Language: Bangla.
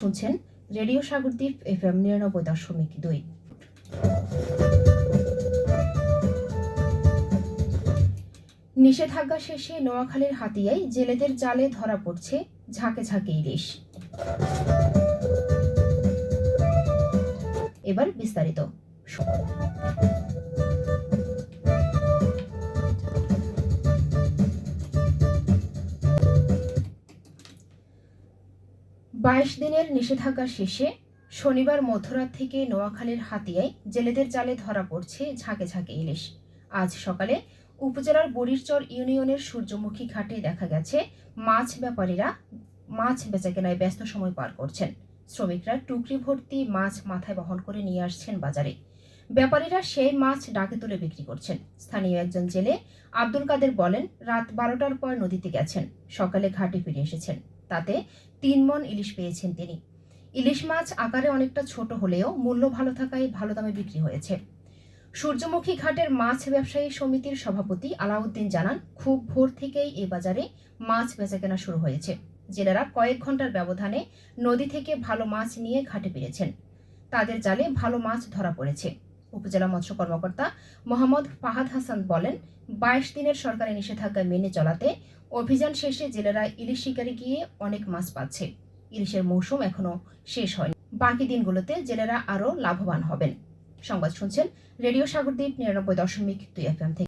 শুনছেন রেডিও সাগরদ্বীপ FM 99.2। নিষেধাজ্ঞা শেষে নোয়াখালীর হাতিয়ায় জেলেদের জালে ধরা পড়ছে ঝাঁকে ঝাঁকে ইলিশ। এবার বিস্তারিত। 22 দিনের নিষেধাজ্ঞা শেষে শনিবার মধ্যরাত থেকে নোয়াখালীর হাতিয়ায় জেলেদের জালে ধরা পড়ছে ঝাঁকে ঝাঁকে ইলিশ। আজ সকালে উপজেলার বড়িরচর ইউনিয়নের সূর্যমুখী ঘাটে দেখা গেছে মাছ ব্যাপারীরা মাছ বেচাকেনায় ব্যস্ত সময় পার করছেন। শ্রমিকরা টুকরি ভর্তি মাছ মাথায় বহন করে নিয়ে আসছেন বাজারে। ব্যাপারীরা সেই মাছ ডাকে তুলে বিক্রি করছেন। স্থানীয় একজন জেলে আব্দুল কাদের বলেন, রাত 12টার পর নদীতে গেছেন, সকালে ঘাটে ফিরে এসেছেন। তাতে 3 মণ ইলিশ পেয়েছেন তিনি। ইলিশ মাছ আকারে অনেকটা ছোট হলেও মূল্য ভালো থাকায় ভালো দামে বিক্রি হয়েছে। সূর্যমুখী ঘাটের মাছ ব্যবসায়ী সমিতির সভাপতি আলাউদ্দিন জানান, খুব ভোর থেকেই এই বাজারে মাছ বেচাকেনা শুরু হয়েছে। জেলেরা কয়েক ঘন্টার ব্যবধানে নদী থেকে ভালো মাছ নিয়ে ঘাটে ফিরেছেন। তাদের জালে ভালো মাছ ধরা পড়েছে। উপজেলা মৎস্য কর্মকর্তা মোহাম্মদ ফাহাদ হাসান বলেন, 22 দিনের সরকারি নিষেধাজ্ঞা মেনে চলাতে অভিযান শেষে জেলেরা ইলিশ শিকারে গিয়ে অনেক মাছ পাচ্ছে। ইলিশের মৌসুম এখনো শেষ হয়নি। বাকি দিনগুলোতে জেলেরা আরও লাভবান হবেন। সংবাদ শুনছেন রেডিও সাগরদ্বীপ 99.2 FM থেকে।